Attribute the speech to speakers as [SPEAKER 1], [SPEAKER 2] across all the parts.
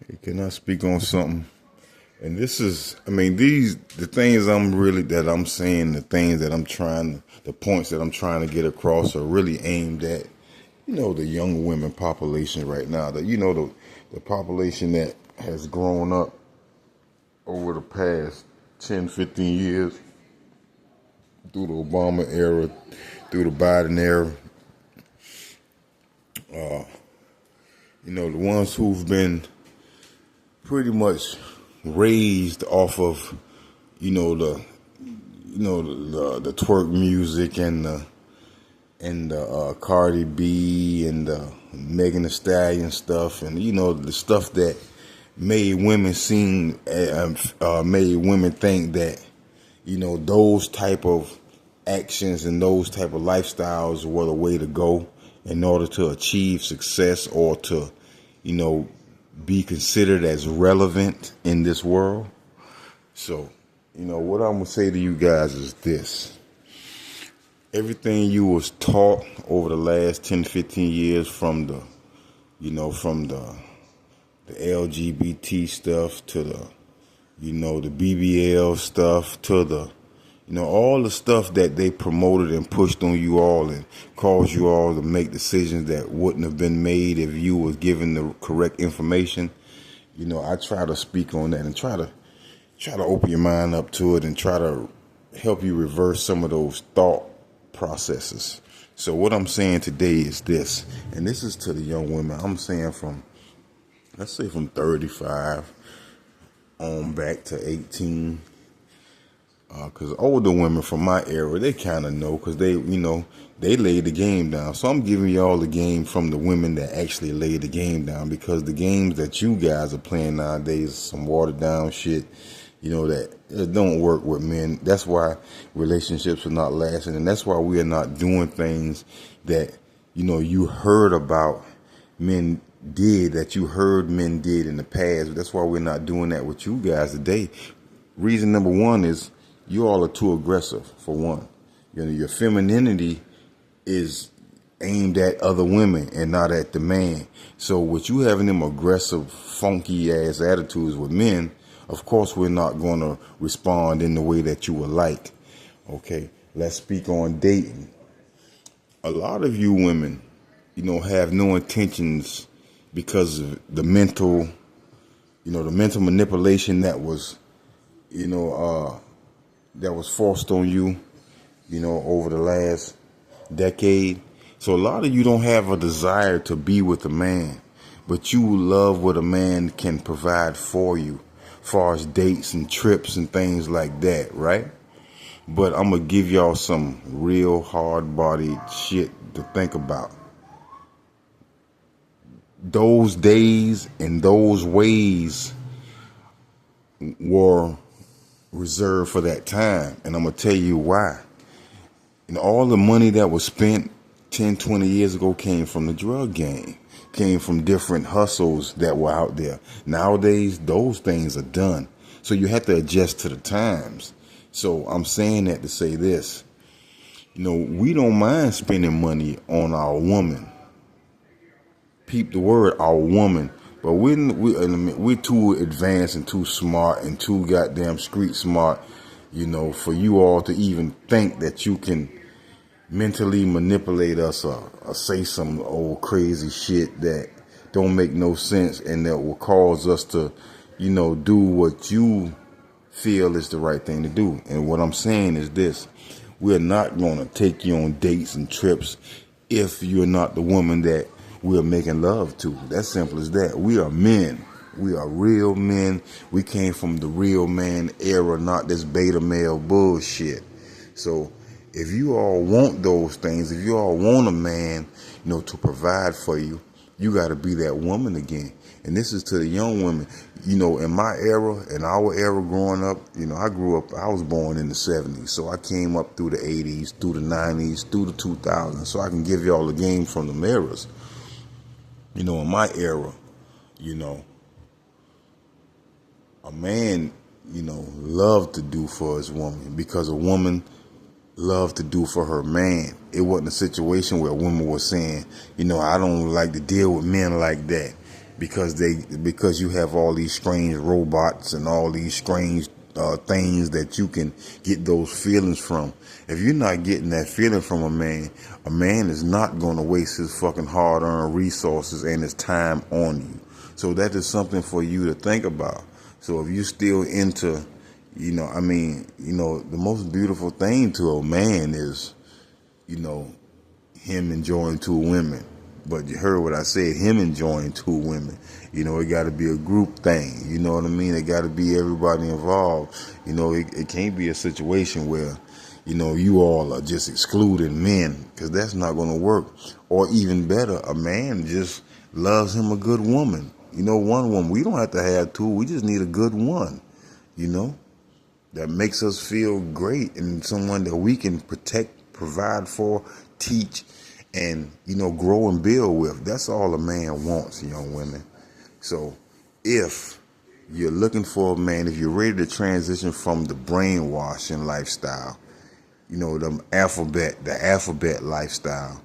[SPEAKER 1] Hey, can I speak on something? And this is, I mean, the things I'm saying, the things that the points that I'm trying to get across are really aimed at, the young women population right now. The population that has grown up over the past 10, 15 years through the Obama era, through the Biden era. The ones who've been pretty much raised off of, the twerk music and the Cardi B and the Megan Thee Stallion stuff, and the stuff that made women made women think that those type of actions and those type of lifestyles were the way to go in order to achieve success or to be considered as relevant in this world. So, what I'm gonna say to you guys is this. Everything you was taught over the last 10, 15 years from the LGBT stuff to the BBL stuff to all the stuff that they promoted and pushed on you all and caused you all to make decisions that wouldn't have been made if you was given the correct information. I try to speak on that and try to open your mind up to it and try to help you reverse some of those thought processes. So what I'm saying today is this, and this is to the young women. I'm saying let's say from 35 on back to 18. Because older women from my era, they kind of know because they laid the game down. So I'm giving y'all the game from the women that actually laid the game down, because the games that you guys are playing nowadays is some watered down shit, that it don't work with men. That's why relationships are not lasting, and that's why we are not doing things that, you heard about men that you heard men did in the past. That's why we're not doing that with you guys today. Reason number one is, you all are too aggressive, for one. Your femininity is aimed at other women and not at the man. So with you having them aggressive, funky ass attitudes with men, of course we're not going to respond in the way that you would like. Okay, let's speak on dating. A lot of you women, have no intentions because of the mental manipulation that was forced on you, over the last decade. So a lot of you don't have a desire to be with a man, but you love what a man can provide for you, as far as dates and trips and things like that, right? But I'm going to give y'all some real hard-bodied shit to think about. Those days and those ways were reserved for that time, and I'm gonna tell you why. And all the money that was spent 10, 20 years ago came from the drug game, came from different hustles that were out there. Nowadays, those things are done, so you have to adjust to the times. So I'm saying that to say this: we don't mind spending money on our woman. Peep the word, our woman. But we're too advanced and too smart and too goddamn street smart, for you all to even think that you can mentally manipulate us or say some old crazy shit that don't make no sense and that will cause us to, do what you feel is the right thing to do. And what I'm saying is this: we're not going to take you on dates and trips if you're not the woman that we're making love to. That's simple as that. We are men. We are real men. We came from the real man era, not this beta male bullshit. So if you all want those things, if you all want a man, to provide for you, you got to be that woman again. And this is to the young women. In my era, in our era growing up, I was born in the 70s. So I came up through the 80s, through the 90s, through the 2000s. So I can give y'all the game from the eras. In my era, a man, loved to do for his woman because a woman loved to do for her man. It wasn't a situation where a woman was saying, I don't like to deal with men like that. because you have all these strange robots and all these strange things that you can get those feelings from. If you're not getting that feeling from a man is not going to waste his fucking hard-earned resources and his time on you. So that is something for you to think about. So if you still into, the most beautiful thing to a man is, him enjoying two women. But you heard what I said, him enjoying two women. It got to be a group thing. You know what I mean? It got to be everybody involved. It can't be a situation where, you all are just excluding men, because that's not going to work. Or even better, a man just loves him a good woman. One woman. We don't have to have two. We just need a good one, that makes us feel great, and someone that we can protect, provide for, teach, and, grow and build with. That's all a man wants, young women. So if you're looking for a man, if you're ready to transition from the brainwashing lifestyle, the alphabet lifestyle,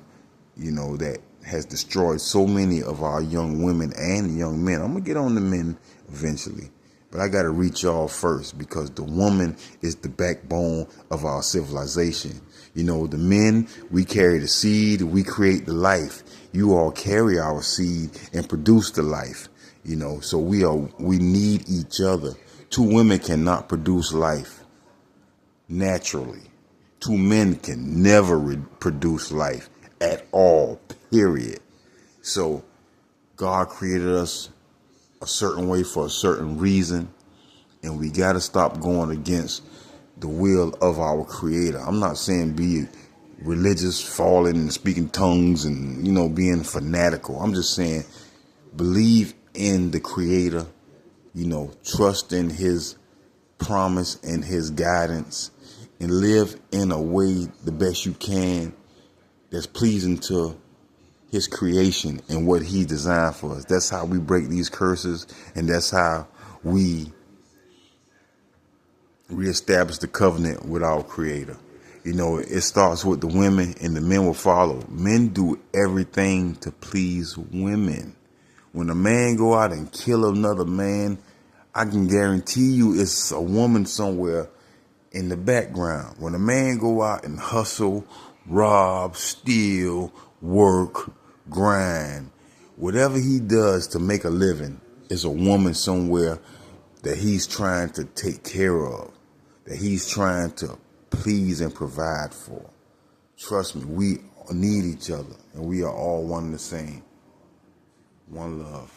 [SPEAKER 1] that has destroyed so many of our young women and young men. I'm going to get on the men eventually, but I got to reach y'all first, because the woman is the backbone of our civilization. The men, we carry the seed, we create the life. You all carry our seed and produce the life. So we need each other. Two women cannot produce life naturally. Two men can never produce life at all, period. So God created us a certain way for a certain reason, and we got to stop going against the will of our Creator. I'm not saying be religious, falling and speaking tongues and, being fanatical. I'm just saying believe in the Creator, trust in His promise and His guidance, and live in a way the best you can that's pleasing to His creation and what He designed for us. That's how we break these curses, and that's how we reestablish the covenant with our Creator. It starts with the women, and the men will follow. Men do everything to please women. When a man go out and kill another man, I can guarantee you it's a woman somewhere in the background. When a man go out and hustle, rob, steal, work, grind, whatever he does to make a living, is a woman somewhere that he's trying to take care of, that he's trying to please and provide for. Trust me, we need each other, and we are all one and the same. One love.